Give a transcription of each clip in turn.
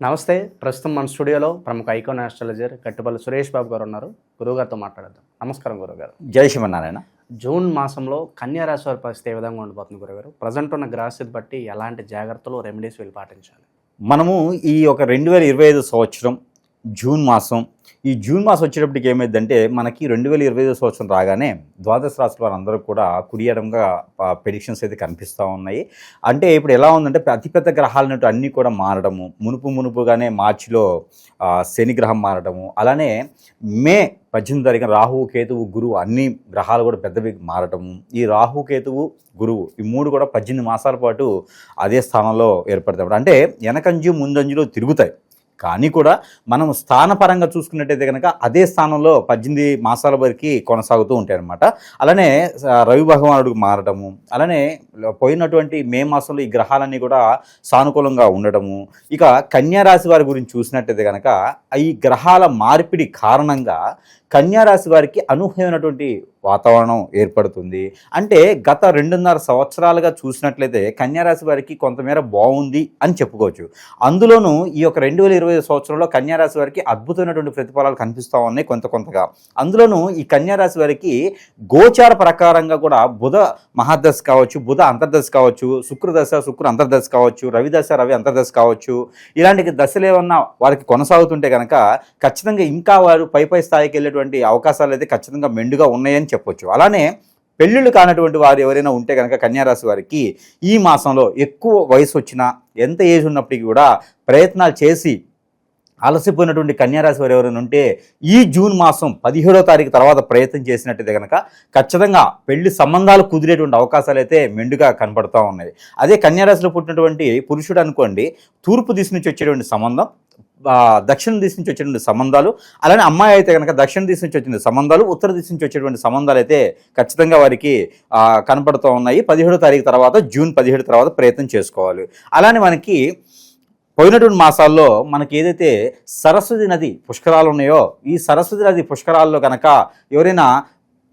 నమస్తే. ప్రస్తుతం మన స్టూడియోలో ప్రముఖ ఐకాన్ ఆస్ట్రాలజర్ కట్టుపల్లి సురేష్ బాబు గారు ఉన్నారు. గురువుగారితో మాట్లాడదాం. నమస్కారం గురువుగారు. జై శ్రీమన్నారాయణ. జూన్ మాసంలో కన్యా రాశి వారి పరిస్థితి ఏ విధంగా ఉండబోతుంది గురుగారు? ప్రజెంట్ ఉన్న గ్రహస్థితి బట్టి ఎలాంటి జాగ్రత్తలు, రెమెడీస్ వీళ్ళు పాటించాలి? మనము ఈ ఒక 2025 సంవత్సరం జూన్ మాసం, ఈ జూన్ మాసం వచ్చేటప్పటికి ఏమైందంటే మనకి 2025 సంవత్సరం రాగానే ద్వాదశ రాశుల వారందరూ కూడా కుడియడంగా ప్రెడిక్షన్స్ అయితే కనిపిస్తూ ఉన్నాయి. అంటే ఇప్పుడు ఎలా ఉందంటే అతిపెద్ద గ్రహాలన్నట్టు అన్నీ కూడా మారడము, మునుపుగానే మార్చిలో శని గ్రహం మారడము, అలానే మే 18 తారీఖున రాహువు, కేతువు, గురువు అన్ని గ్రహాలు కూడా పెద్దవి మారటము. ఈ రాహు, కేతువు, గురువు ఈ మూడు కూడా 18 మాసాల పాటు అదే స్థానంలో ఏర్పడతాయి. అంటే వెనకంజు ముందంజులో తిరుగుతాయి, కానీ కూడా మనం స్థానపరంగా చూసుకున్నట్టయితే కనుక అదే స్థానంలో 18 మాసాల వరకు కొనసాగుతూ ఉంటాయి అన్నమాట. అలానే రవి భగవానుడికి మారటము, అలానే పోయినటువంటి మే మాసంలో ఈ గ్రహాలన్నీ కూడా సానుకూలంగా ఉండటము. ఇక కన్యా రాశి వారి గురించి చూసినట్టయితే కనుక ఈ గ్రహాల మార్పిడి కారణంగా కన్యా రాశి వారికి అనూహ్యమైనటువంటి వాతావరణం ఏర్పడుతుంది. అంటే గత 2.5 సంవత్సరాలుగా చూసినట్లయితే కన్యా రాశి వారికి కొంతమేర బాగుంది అని చెప్పుకోవచ్చు. అందులోనూ ఈ యొక్క 2025 సంవత్సరంలో కన్యా రాశి వారికి అద్భుతమైనటువంటి ప్రతిఫలాలు కనిపిస్తూ ఉన్నాయి కొంతగా. అందులోనూ ఈ కన్యా రాశి వారికి గోచార ప్రకారంగా కూడా బుధ మహాదశ కావచ్చు, బుధ అంతర్దశ కావచ్చు, శుక్ర అంతర్దశ కావచ్చు, రవి అంతర్దశ కావచ్చు, ఇలాంటి దశలు ఏమన్నా వారికి కొనసాగుతుంటే కనుక ఖచ్చితంగా ఇంకా వారు పై స్థాయికి వెళ్ళేటువంటి అవకాశాలు అయితే ఖచ్చితంగా మెండుగా ఉన్నాయని చెప్పొచ్చు. అలానే పెళ్ళిళ్ళు కానటువంటి వారు ఎవరైనా ఉంటే కనుక కన్యారాశి వారికి ఈ మాసంలో ఎక్కువ వయసు వచ్చినా, ఎంత ఏజ్ ఉన్నప్పటికీ కూడా ప్రయత్నాలు చేసి అలసిపోయినటువంటి కన్యారాశి వారు ఎవరైనా ఉంటే ఈ జూన్ మాసం 17వ తారీఖు తర్వాత ప్రయత్నం చేసినట్టయితే కనుక ఖచ్చితంగా పెళ్లి సంబంధాలు కుదిరేటువంటి అవకాశాలు అయితే మెండుగా కనపడుతూ ఉన్నాయి. అదే కన్యారాశిలో పుట్టినటువంటి పురుషుడు అనుకోండి, తూర్పు దిశ నుంచి వచ్చేటువంటి సంబంధం, దక్షిణ దిశ నుంచి వచ్చేటువంటి సంబంధాలు, అలానే అమ్మాయి అయితే కనుక దక్షిణ దిశ నుంచి వచ్చే సంబంధాలు, ఉత్తర దిశ నుంచి వచ్చేటువంటి సంబంధాలు అయితే ఖచ్చితంగా వారికి కనపడుతూ ఉన్నాయి. 17వ తారీఖు తర్వాత, జూన్ 17 తర్వాత ప్రయత్నం చేసుకోవాలి. అలానే మనకి పోయినటువంటి మాసాల్లో మనకి ఏదైతే సరస్వతి నది పుష్కరాలు ఉన్నాయో, ఈ సరస్వతి నది పుష్కరాల్లో కనుక ఎవరైనా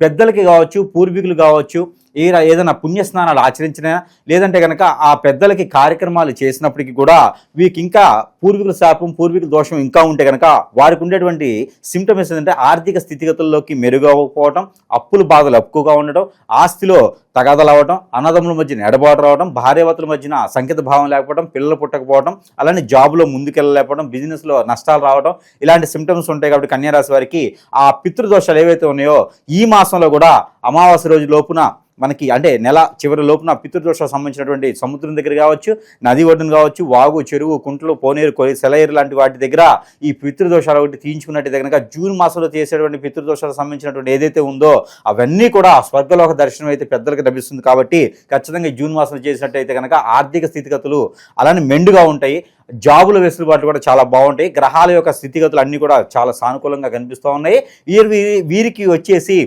పెద్దలకి కావచ్చు, పూర్వీకులు కావచ్చు, ఏదైనా పుణ్యస్నానాలు ఆచరించినా, లేదంటే కనుక ఆ పెద్దలకి కార్యక్రమాలు చేసినప్పటికీ కూడా వీరికి ఇంకా పూర్వీకుల శాపం, పూర్వీకుల దోషం ఇంకా ఉంటే కనుక వారికి ఉండేటువంటి సిమ్టమ్స్ ఏంటంటే ఆర్థిక స్థితిగతుల్లోకి మెరుగకపోవటం, అప్పుల బాధలు ఎక్కువగా ఉండటం, ఆస్తిలో తగాదలు అవ్వడం, అన్నదమ్ముల మధ్యన ఎడబాటు రావడం, భార్యాభర్తల మధ్యన సంకేత భావం లేకపోవడం, పిల్లలు పుట్టకపోవడం, అలానే జాబ్లో ముందుకెళ్ళలేకపోవడం, బిజినెస్లో నష్టాలు రావడం, ఇలాంటి సిమ్టమ్స్ ఉంటాయి. కాబట్టి కన్యారాశి వారికి ఆ పితృదోషాలు ఏవైతే ఉన్నాయో ఈ మాసంలో కూడా అమావాస్య రోజు లోపున మనకి, అంటే నెల చివరి లోపున పితృదోషాలకు సంబంధించినటువంటి సముద్రం దగ్గర కావచ్చు, నది ఒడ్డున కావచ్చు, వాగు, చెరువు, కుంటలు, పోనేరు, సెలయేరు లాంటి వాటి దగ్గర ఈ పితృదోషాలు ఒకటి తీయించుకున్నట్టయితే కనుక జూన్ మాసంలో చేసేటువంటి పితృదోషాలకు సంబంధించినటువంటి ఏదైతే ఉందో అవన్నీ కూడా స్వర్గలోక దర్శనం అయితే పెద్దలకు లభిస్తుంది. కాబట్టి ఖచ్చితంగా జూన్ మాసంలో చేసినట్టయితే కనుక ఆర్థిక స్థితిగతులు అలానే మెండుగా ఉంటాయి. జాబుల వెసులుబాట్లు కూడా చాలా బాగుంటాయి. గ్రహాల యొక్క స్థితిగతులు అన్నీ కూడా చాలా సానుకూలంగా కనిపిస్తూ ఉన్నాయి. వీరికి వచ్చేసి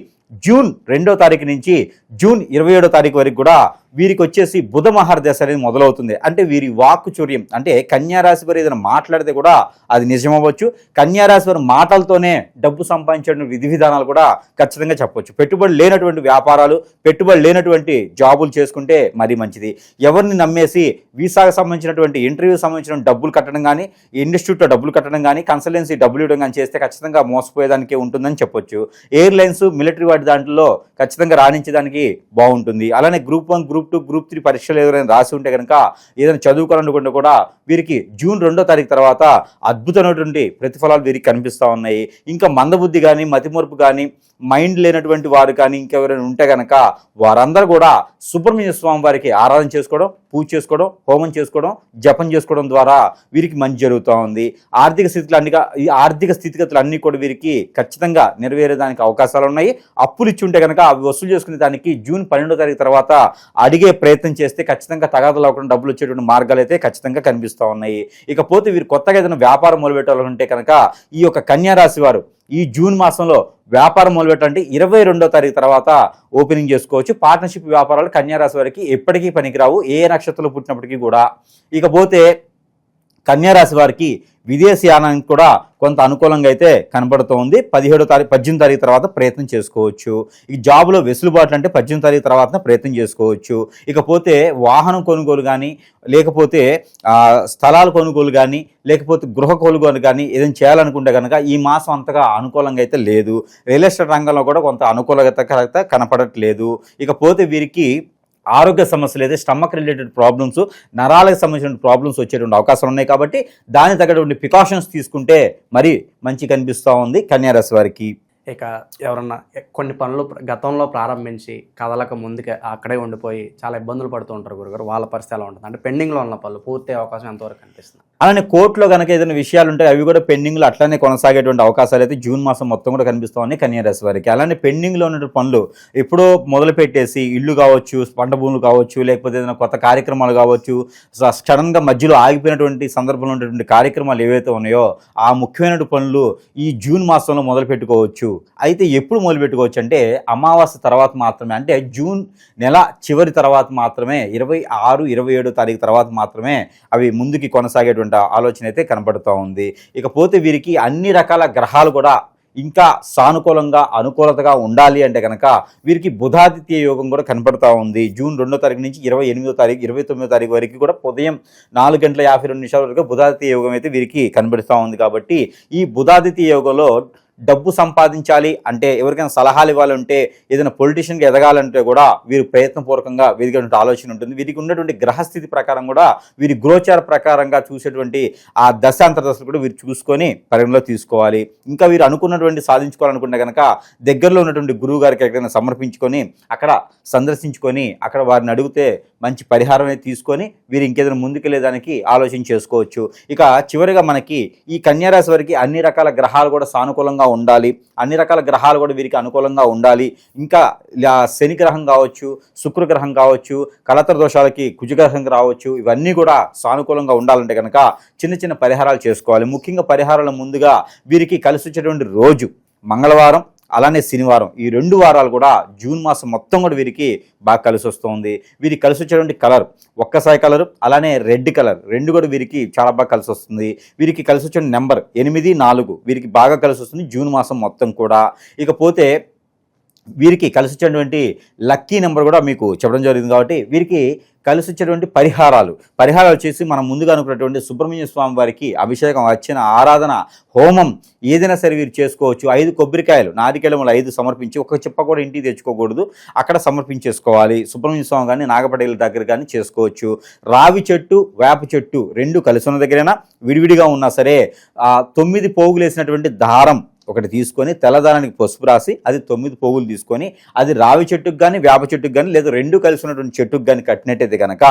జూన్ 2వ తారీఖు నుంచి జూన్ 27వ తారీఖు వరకు కూడా వీరికి వచ్చేసి బుధ మహర్దశ అనేది మొదలవుతుంది. అంటే వీరి వాక్కు చౌర్యం, అంటే కన్యారాశి వారు ఏదైనా మాట్లాడితే కూడా అది నిజమవ్వచ్చు. కన్యారాశి వారి మాటలతోనే డబ్బు సంపాదించే విధి విధానాలు కూడా ఖచ్చితంగా చెప్పవచ్చు. పెట్టుబడి లేనటువంటి వ్యాపారాలు, పెట్టుబడి లేనటువంటి జాబులు చేసుకుంటే మరీ మంచిది. ఎవరిని నమ్మేసి వీసాకు సంబంధించినటువంటి ఇంటర్వ్యూకి సంబంధించిన డబ్బులు కట్టడం కానీ, ఇన్స్టిట్యూట్లో డబ్బులు కట్టడం కానీ, కన్సల్టెన్సీ డబ్బులు ఇవ్వడం కానీ చేస్తే ఖచ్చితంగా మోసపోయేదానికే ఉంటుందని చెప్పొచ్చు. ఎయిర్లైన్స్, మిలిటరీ వాటి దాంట్లో ఖచ్చితంగా రాణించడానికి బాగుంటుంది. అలానే గ్రూప్ 1, గ్రూప్ 2, గ్రూప్ 3 పరీక్షలు ఎవరైనా రాసి ఉంటే కనుక ఏదైనా చదువుకోవాలనుకుంటే కూడా వీరికి జూన్ 2వ తారీఖు తర్వాత అద్భుతమైనటువంటి ప్రతిఫలాలు వీరికి కనిపిస్తూ ఉన్నాయి. ఇంకా మందబుద్ధి కానీ, మతిమూర్పు కానీ, మైండ్ లేనటువంటి వారు కానీ ఇంకెవరైనా ఉంటే కనుక వారందరూ కూడా సుబ్రహ్మణ్య స్వామి వారికి ఆరాధన చేసుకోవడం, పూజ చేసుకోవడం, హోమం చేసుకోవడం, జపం చేసుకోవడం ద్వారా వీరికి మంచి జరుగుతూ ఉంది. ఆర్థిక స్థితిగతులు అన్నీ కూడా వీరికి ఖచ్చితంగా నెరవేరేదానికి అవకాశాలు ఉన్నాయి. అప్పులు ఇచ్చి ఉంటే కనుక అవి వసూలు చేసుకునే దానికి జూన్ 12వ తారీఖు తర్వాత అడిగే ప్రయత్నం చేస్తే ఖచ్చితంగా తగాదాలు అవ్వకుండా డబ్బులు వచ్చేటువంటి మార్గాలు అయితే ఖచ్చితంగా కనిపిస్తూ ఉన్నాయి. ఇకపోతే వీరు కొత్తగా ఏదైనా వ్యాపారం మొదలుపెట్టాలంటే కనుక ఈ యొక్క కన్యా రాశి వారు ఈ జూన్ మాసంలో వ్యాపారం మొదలుపెట్టాలంటే 22వ తారీఖు తర్వాత ఓపెనింగ్ చేసుకోవచ్చు. పార్ట్నర్షిప్ వ్యాపారాలు కన్యా రాశి వారికి ఎప్పటికీ పనికిరావు, ఏ నక్షత్రంలో పుట్టినప్పటికీ కూడా. ఇకపోతే కన్యారాశి వారికి విదేశీయానానికి కూడా కొంత అనుకూలంగా అయితే కనబడుతోంది. 18వ తారీఖు తర్వాత ప్రయత్నం చేసుకోవచ్చు. ఈ జాబ్లో వెసులుబాట్లు అంటే 18వ తారీఖు తర్వాత ప్రయత్నం చేసుకోవచ్చు. ఇకపోతే వాహనం కొనుగోలు కానీ, లేకపోతే స్థలాల కొనుగోలు కానీ, లేకపోతే గృహ కొనుగోలు కానీ ఏదైనా చేయాలనుకుంటే కనుక ఈ మాసం అంతగా అనుకూలంగా అయితే లేదు. రియల్ ఎస్టేట్ రంగంలో కూడా కొంత అనుకూలత కనపడట్లేదు. ఇకపోతే వీరికి ఆరోగ్య సమస్యలు అయితే స్టమక్ రిలేటెడ్ ప్రాబ్లమ్స్, నరాలకు సంబంధించిన ప్రాబ్లమ్స్ వచ్చేటువంటి అవకాశాలు ఉన్నాయి. కాబట్టి దానికి తగ్గటువంటి ప్రికాషన్స్ తీసుకుంటే మరి మంచి కనిపిస్తూ ఉంది కన్యారాశి వారికి. ఇక ఎవరన్నా కొన్ని పనులు గతంలో ప్రారంభించి కదలక ముందుకే అక్కడే ఉండిపోయి చాలా ఇబ్బందులు పడుతూ ఉంటారు గురుగారు, వాళ్ళ పరిస్థితి ఎలా ఉంటుంది? అంటే పెండింగ్లో ఉన్న పనులు పూర్తి అవకాశం ఎంతవరకు కనిపిస్తుంది? అలానే కోర్టులో కనుక ఏదైనా విషయాలు ఉంటాయి అవి కూడా పెండింగ్లో అట్లానే కొనసాగేటువంటి అవకాశాలు అయితే జూన్ మాసం మొత్తం కూడా కనిపిస్తూ ఉన్నాయి కన్యారాశి వారికి. అలానే పెండింగ్లో ఉన్నటువంటి పనులు ఎప్పుడో మొదలు పెట్టేసి ఇల్లు కావచ్చు, పంట భూములు కావచ్చు, లేకపోతే ఏదైనా కొత్త కార్యక్రమాలు కావచ్చు, సడన్గా మధ్యలో ఆగిపోయినటువంటి సందర్భంలో ఉన్నటువంటి కార్యక్రమాలు ఏవైతే ఉన్నాయో ఆ ముఖ్యమైన పనులు ఈ జూన్ మాసంలో మొదలు పెట్టుకోవచ్చు. అయితే ఎప్పుడు మొదలు పెట్టుకోవచ్చు అంటే అమావాస్య తర్వాత మాత్రమే, అంటే జూన్ నెల చివరి తర్వాత మాత్రమే, 26, 27 తారీఖు తర్వాత మాత్రమే అవి ముందుకి కొనసాగేటువంటి ఆలోచన అయితే కనపడుతూ ఉంది. ఇకపోతే వీరికి అన్ని రకాల గ్రహాలు కూడా ఇంకా సానుకూలంగా అనుకూలతగా ఉండాలి అంటే కనుక వీరికి బుధాదిత్య యోగం కూడా కనపడుతూ ఉంది. జూన్ 2వ తారీఖు నుంచి 28వ తారీఖు 29వ తారీఖు వరకు కూడా ఉదయం 4:52 వరకు బుధాదిత్య యోగం అయితే వీరికి కనబడుతూ ఉంది. కాబట్టి ఈ బుధాదిత్య యోగంలో డబ్బు సంపాదించాలి అంటే, ఎవరికైనా సలహాలు ఇవ్వాలంటే, ఏదైనా పొలిటీషియన్గా ఎదగాలంటే కూడా వీరు ప్రయత్నపూర్వకంగా వీరికి ఆలోచన ఉంటుంది. వీరికి ఉన్నటువంటి గ్రహస్థితి ప్రకారం కూడా వీరి గోచార ప్రకారంగా చూసేటువంటి ఆ దశాంతర దశలు కూడా వీరు చూసుకొని పరిగణలో తీసుకోవాలి. ఇంకా వీరు అనుకున్నటువంటి సాధించుకోవాలనుకుంటే కనుక దగ్గరలో ఉన్నటువంటి గురువు గారికి ఎక్కడైనా సమర్పించుకొని అక్కడ సందర్శించుకొని అక్కడ వారిని అడిగితే మంచి పరిహారం అనేది తీసుకొని వీరు ఇంకేదైనా ముందుకెళ్ళేదానికి ఆలోచన చేసుకోవచ్చు. ఇక చివరిగా మనకి ఈ కన్యారాశి వారికి అన్ని రకాల గ్రహాలు కూడా సానుకూలంగా ఉండాలి, అన్ని రకాల గ్రహాలు కూడా వీరికి అనుకూలంగా ఉండాలి. ఇంకా శని గ్రహం కావచ్చు, శుక్రగ్రహం కావచ్చు, కలత్ర దోషాలకి కుజగ్రహం రావచ్చు, ఇవన్నీ కూడా సానుకూలంగా ఉండాలంటే కనుక చిన్న చిన్న పరిహారాలు చేసుకోవాలి. ముఖ్యంగా పరిహారాల ముందుగా వీరికి కలిసి వచ్చేటువంటి రోజు మంగళవారం, అలానే శనివారం, ఈ 2 వారాలు కూడా జూన్ మాసం మొత్తం కూడా వీరికి బాగా కలిసి వస్తుంది. వీరికి కలిసి వచ్చేటువంటి కలర్ ఒక్కసారి కలర్, అలానే రెడ్ కలర్, 2 కూడా వీరికి చాలా బాగా కలిసి వస్తుంది. వీరికి కలిసి వచ్చే నెంబర్ 8, 4 వీరికి బాగా కలిసి వస్తుంది జూన్ మాసం మొత్తం కూడా. ఇకపోతే వీరికి కలిసి వచ్చేటువంటి లక్కీ నెంబర్ కూడా మీకు చెప్పడం జరిగింది. కాబట్టి వీరికి కలిసి వచ్చేటువంటి పరిహారాలు వచ్చేసి మనం ముందుగా అనుకున్నటువంటి సుబ్రహ్మణ్య స్వామి వారికి అభిషేకం, అర్చన, ఆరాధన, హోమం ఏదైనా సరే వీరు చేసుకోవచ్చు. 5 కొబ్బరికాయలు, నారికేళములు 5 సమర్పించి, ఒక చిప్ప కూడా ఇంటికి తెచ్చుకోకూడదు, అక్కడ సమర్పించేసుకోవాలి. సుబ్రహ్మణ్య స్వామి కానీ నాగపటేల దగ్గర కానీ చేసుకోవచ్చు. రావి చెట్టు, వేప చెట్టు 2 కలిసి ఉన్న దగ్గరైనా విడివిడిగా ఉన్నా సరే 9 పోగులు వేసినటువంటి దారం ఒకటి తీసుకొని తెల్లదారానికి పసుపు రాసి అది 9 పోగులు తీసుకొని అది రావి చెట్టుకు కానీ వేప చెట్టుకు కానీ లేదా 2 కలిసి ఉన్నటువంటి చెట్టుకు కానీ కట్టినట్టయితే కనుక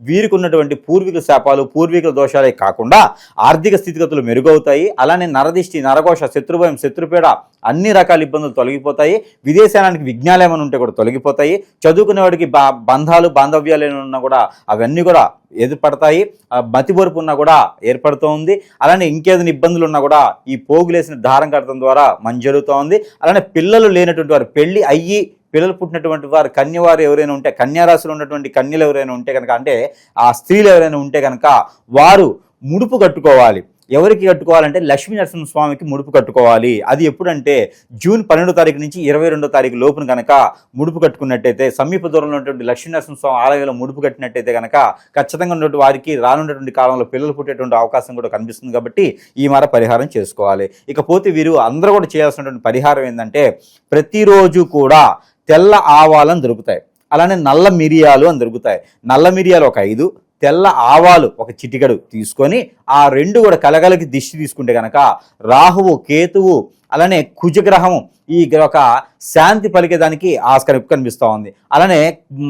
వీరికి ఉన్నటువంటి పూర్వీకుల శాపాలు, పూర్వీకుల దోషాలే కాకుండా ఆర్థిక స్థితిగతులు మెరుగవుతాయి. అలానే నరదిష్టి, నరఘోష, శత్రుభయం, శత్రుపీడ అన్ని రకాల ఇబ్బందులు తొలగిపోతాయి. విదేశానికి విజ్ఞానం ఏమైనా ఉంటే కూడా తొలగిపోతాయి. చదువుకునేవాడికి బంధాలు, బాంధవ్యాలు ఏమైనా ఉన్నా కూడా అవన్నీ కూడా ఎదురుపడతాయి. మతిబొరుపు ఉన్నా కూడా ఏర్పడుతూ ఉంది. అలానే ఇంకేదైనా ఇబ్బందులు ఉన్నా కూడా ఈ పోగులేసిన దారం కట్టడం ద్వారా మంచి జరుగుతూ ఉంది. అలానే పిల్లలు లేనటువంటి వారు, పెళ్లి అయ్యి పిల్లలు పుట్టినటువంటి వారు, కన్యవారు ఎవరైనా ఉంటే, కన్యారాశిలో ఉన్నటువంటి కన్యలు ఎవరైనా ఉంటే కనుక, అంటే ఆ స్త్రీలు ఎవరైనా ఉంటే కనుక వారు ముడుపు కట్టుకోవాలి. ఎవరికి కట్టుకోవాలంటే లక్ష్మీ నరసింహస్వామికి ముడుపు కట్టుకోవాలి. అది ఎప్పుడంటే జూన్ 12వ తారీఖు నుంచి 22వ తారీఖు లోపున కనుక ముడుపు కట్టుకున్నట్టయితే, సమీప దూరంలో ఉన్నటువంటి లక్ష్మీ నరసింహస్వామి ఆలయంలో ముడుపు కట్టినట్టయితే కనుక ఖచ్చితంగా ఉన్నటువంటి వారికి రానున్నటువంటి కాలంలో పిల్లలు పుట్టేటువంటి అవకాశం కూడా కనిపిస్తుంది. కాబట్టి ఈ మార పరిహారం చేసుకోవాలి. ఇకపోతే వీరు అందరూ కూడా చేయాల్సినటువంటి పరిహారం ఏంటంటే, ప్రతిరోజు కూడా తెల్ల ఆవాలను దొరుకుతాయి, అలానే నల్ల మిరియాలు అని దొరుకుతాయి. నల్ల మిరియాలు ఒక 5, తెల్ల ఆవాలు ఒక చిటికెడు తీసుకొని ఆ 2 కూడా కలగలికి దిష్టి తీసుకుంటే కనుక రాహువు, కేతువు, అలానే కుజగ్రహము ఈ ఒక శాంతి పలికేదానికి ఆస్కారం కనిపిస్తూ ఉంది. అలానే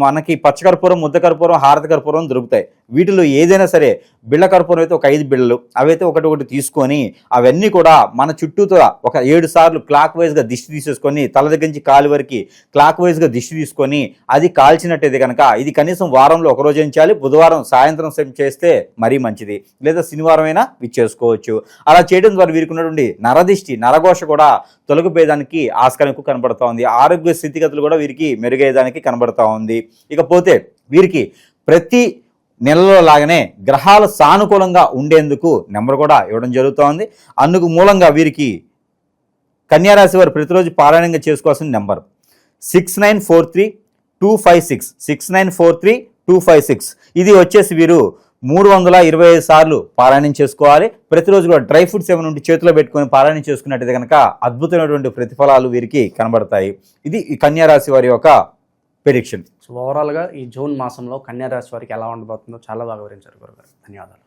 మనకి పచ్చకర్పూరం, ముద్ద కర్పూరం, హారతి కర్పూరం దొరుకుతాయి. వీటిలో ఏదైనా సరే బిళ్ళ కర్పూరం అయితే ఒక 5 బిళ్ళలు అవైతే ఒకటి తీసుకొని అవన్నీ కూడా మన చుట్టూతో ఒక 7 సార్లు క్లాక్ వైజ్గా దిష్టి తీసేసుకొని, తల దగ్గర నుంచి కాలు వరకు క్లాక్ వైజ్గా దిష్టి తీసుకొని అది కాల్చినట్టయితే కనుక ఇది కనీసం వారంలో ఒక రోజు చేయాలి. బుధవారం సాయంత్రం చేస్తే మరీ మంచిది, లేదా శనివారం అయినా చేసుకోవచ్చు. అలా చేయడం ద్వారా వీరికి ఉన్నటువంటి నరదిష్టి, నరఘోష కూడా తొలగిపోయేదానికి ఆస్కారం కనబడుతూ ఉంది. ఆరోగ్య స్థితిగతులు కూడా వీరికి మెరుగయ్యేదానికి కనబడుతూ ఉంది. ఇకపోతే వీరికి ప్రతి నెలలో లాగానే గ్రహాలు సానుకూలంగా ఉండేందుకు నెంబర్ కూడా ఇవ్వడం జరుగుతోంది. అందుకు మూలంగా వీరికి కన్యారాశి వారు ప్రతిరోజు పారాయణంగా చేసుకోవాల్సిన నెంబర్ 6943-256 6943-256. ఇది వచ్చేసి వీరు 325 సార్లు పారాయణం చేసుకోవాలి. ప్రతిరోజు కూడా డ్రై ఫ్రూట్స్ ఏమైనా ఉంటే చేతిలో పెట్టుకొని పారాయణం చేసుకున్నట్టయితే కనుక అద్భుతమైనటువంటి ప్రతిఫలాలు వీరికి కనబడతాయి. ఇది ఈ కన్యారాశి వారి యొక్క ప్రెడిక్షన్. సో ఓవరాల్గా ఈ జూన్ మాసంలో కన్యా రాశి వారికి ఎలా ఉండబోతుందో చాలా బాగా వివరించారు గురుగారు. ధన్యవాదాలు.